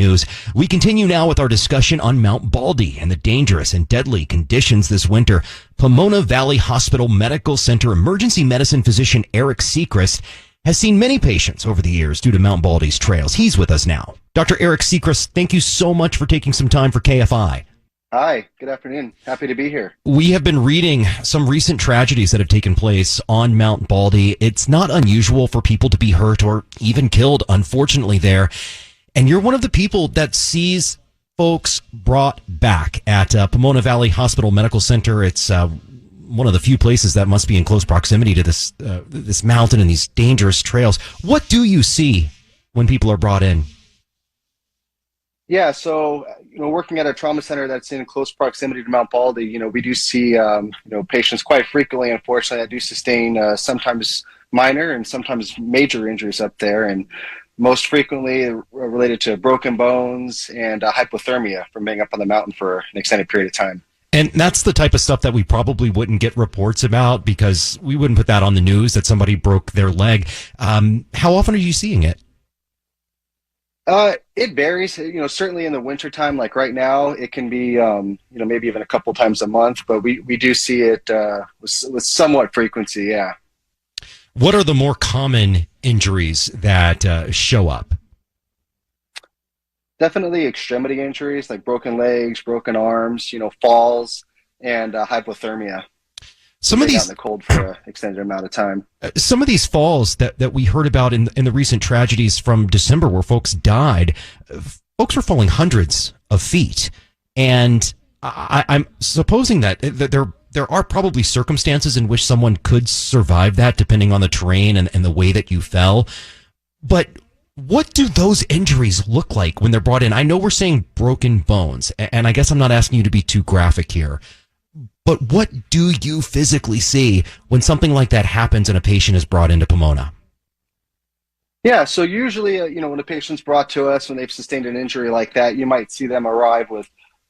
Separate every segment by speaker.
Speaker 1: news. We continue now with our discussion on Mount Baldy and the dangerous and deadly conditions this winter. Pomona Valley Hospital Medical Center emergency medicine physician Eric Sechrist has seen many patients over the years due to Mount Baldy's trails. He's with us now. Dr. Eric Sechrist, thank you so much for taking some time for KFI.
Speaker 2: Hi, good afternoon. Happy to be here.
Speaker 1: We have been reading some recent tragedies that have taken place on Mount Baldy. It's not unusual for people to be hurt or even killed, unfortunately, there. And you're one of the people that sees folks brought back at Pomona Valley Hospital Medical Center. It's one of the few places that must be in close proximity to this mountain and these dangerous trails. What do you see when people are brought in?
Speaker 2: Yeah, so working at a trauma center that's in close proximity to Mount Baldy, we do see patients quite frequently, unfortunately, that do sustain sometimes minor and sometimes major injuries up there, and most frequently related to broken bones and hypothermia from being up on the mountain for an extended period of time.
Speaker 1: And that's the type of stuff that we probably wouldn't get reports about because we wouldn't put that on the news that somebody broke their leg. How often are you seeing it?
Speaker 2: It varies, certainly in the wintertime, like right now, it can be, maybe even a couple times a month, but we do see it with somewhat frequency, yeah.
Speaker 1: What are the more common injuries that show up?
Speaker 2: Definitely extremity injuries like broken legs, broken arms, falls, and hypothermia.
Speaker 1: Some of these
Speaker 2: out in the cold for an extended amount of time.
Speaker 1: Some of these falls that we heard about in the recent tragedies from December where folks died, folks were falling hundreds of feet. And I'm supposing that there are probably circumstances in which someone could survive that depending on the terrain and the way that you fell. But what do those injuries look like when they're brought in? I know we're saying broken bones, and I guess I'm not asking you to be too graphic here. But what do you physically see when something like that happens and a patient is brought into Pomona?
Speaker 2: Yeah, so usually, when a patient's brought to us, when they've sustained an injury like that, you might see them arrive with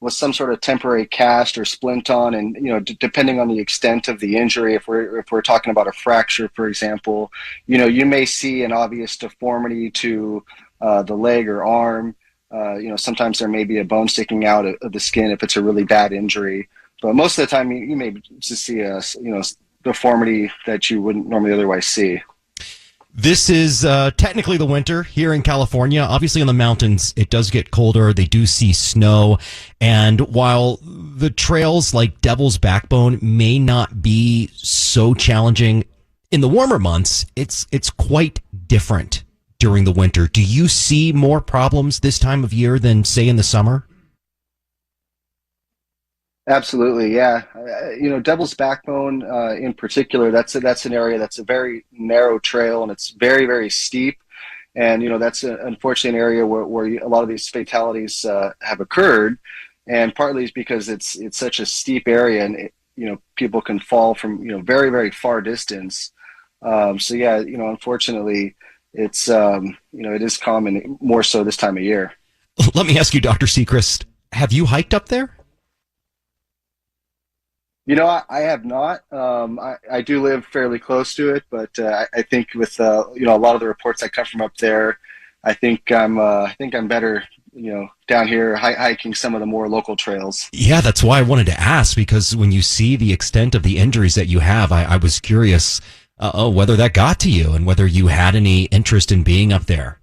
Speaker 2: some sort of temporary cast or splint on, and depending on the extent of the injury, if we're talking about a fracture, for example, you may see an obvious deformity to the leg or arm. Sometimes there may be a bone sticking out of the skin if it's a really bad injury. But most of the time, you may just see a deformity that you wouldn't normally otherwise see.
Speaker 1: This is technically the winter here in California. Obviously, on the mountains, it does get colder. They do see snow. And while the trails like Devil's Backbone may not be so challenging in the warmer months, it's quite different during the winter. Do you see more problems this time of year than, say, in the summer?
Speaker 2: Absolutely, yeah. Devil's Backbone in particular, that's an area that's a very narrow trail and it's very, very steep. And, that's unfortunately an area where a lot of these fatalities have occurred. And partly is because it's such a steep area and, people can fall from, very, very far distance. So, yeah, unfortunately, it's, it is common more so this time of year.
Speaker 1: Let me ask you, Dr. Sechrist, have you hiked up there?
Speaker 2: I have not. I do live fairly close to it, but I think with a lot of the reports that come from up there, I think I'm better down here hiking some of the more local trails.
Speaker 1: Yeah, that's why I wanted to ask, because when you see the extent of the injuries that you have, I was curious whether that got to you and whether you had any interest in being up there.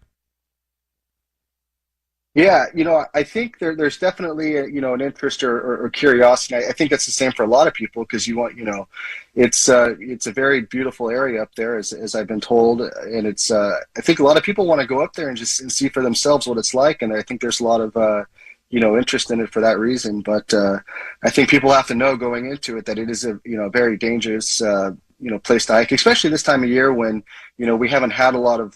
Speaker 2: Yeah, I think there's definitely an interest or curiosity. I think that's the same for a lot of people because you want it's a very beautiful area up there as I've been told, and it's I think a lot of people want to go up there and see for themselves what it's like, and I think there's a lot of interest in it for that reason. But I think people have to know going into it that it is a very dangerous place to hike, especially this time of year when we haven't had a lot of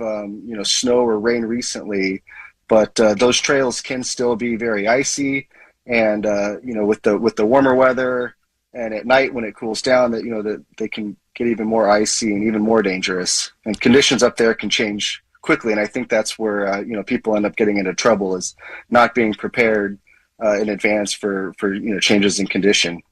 Speaker 2: snow or rain recently. But those trails can still be very icy, and with the warmer weather, and at night when it cools down, that they can get even more icy and even more dangerous. And conditions up there can change quickly, and I think that's where people end up getting into trouble, is not being prepared in advance for changes in condition.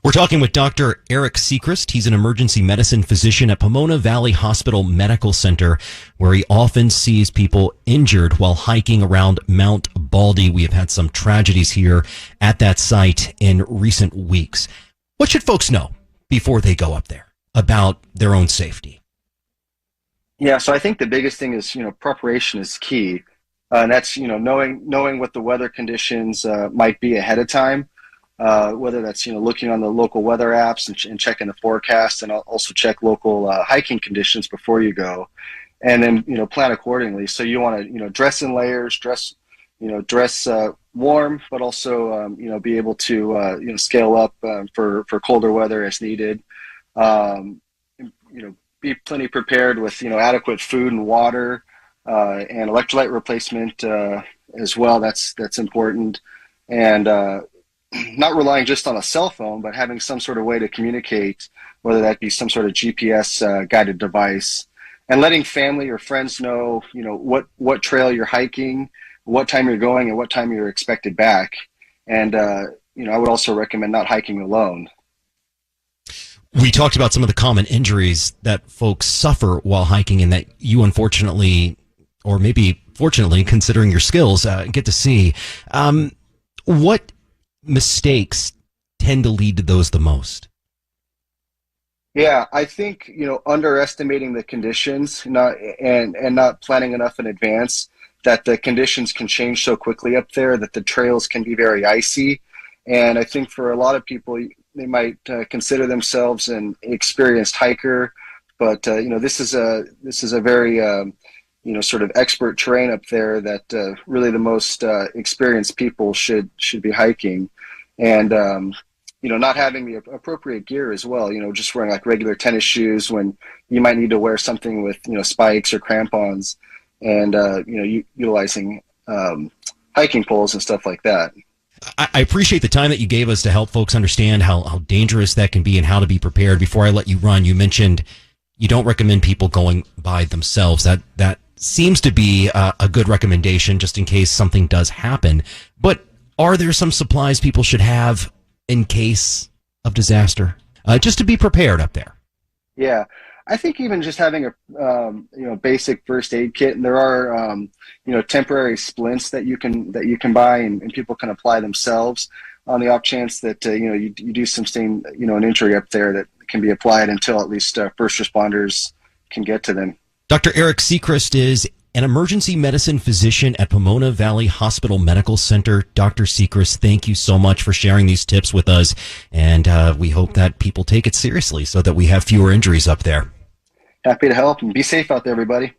Speaker 1: We're talking with Dr. Eric Sechrist. He's an emergency medicine physician at Pomona Valley Hospital Medical Center, where he often sees people injured while hiking around Mount Baldy. We have had some tragedies here at that site in recent weeks. What should folks know before they go up there about their own safety?
Speaker 2: Yeah, so I think the biggest thing is, preparation is key. And that's, knowing what the weather conditions might be ahead of time, whether that's, looking on the local weather apps and checking the forecast, and also check local hiking conditions before you go. And then, plan accordingly. So you want to, dress in layers, dress warm, but also, be able to, scale up for colder weather as needed. Be plenty prepared with, adequate food and water, and electrolyte replacement as well. That's important. And not relying just on a cell phone, but having some sort of way to communicate, whether that be some sort of GPS guided device, and letting family or friends know, what trail you're hiking, what time you're going, and what time you're expected back. And, I would also recommend not hiking alone.
Speaker 1: We talked about some of the common injuries that folks suffer while hiking, and that you unfortunately, or maybe fortunately, considering your skills, get to see. What mistakes tend to lead to those the most?
Speaker 2: Yeah, I think, underestimating the conditions, not planning enough in advance, that the conditions can change so quickly up there, that the trails can be very icy. And I think for a lot of people, they might consider themselves an experienced hiker, but this is a very sort of expert terrain up there that really the most experienced people should be hiking. And not having the appropriate gear as well, just wearing like regular tennis shoes when you might need to wear something with spikes or crampons, and utilizing hiking poles and stuff like that.
Speaker 1: I appreciate the time that you gave us to help folks understand how dangerous that can be and how to be prepared. Before I let you run, you mentioned you don't recommend people going by themselves. That seems to be a good recommendation just in case something does happen. But are there some supplies people should have in case of disaster, just to be prepared up there?
Speaker 2: Yeah, I think even just having a basic first aid kit, and there are temporary splints that you can buy and people can apply themselves on the off chance that you do sustain an injury up there, that can be applied until at least first responders can get to them. Dr.
Speaker 1: Eric Sechrist is an emergency medicine physician at Pomona Valley Hospital Medical Center. Dr. Sechrist, thank you so much for sharing these tips with us, and we hope that people take it seriously so that we have fewer injuries up there.
Speaker 2: Happy to help, and be safe out there, everybody.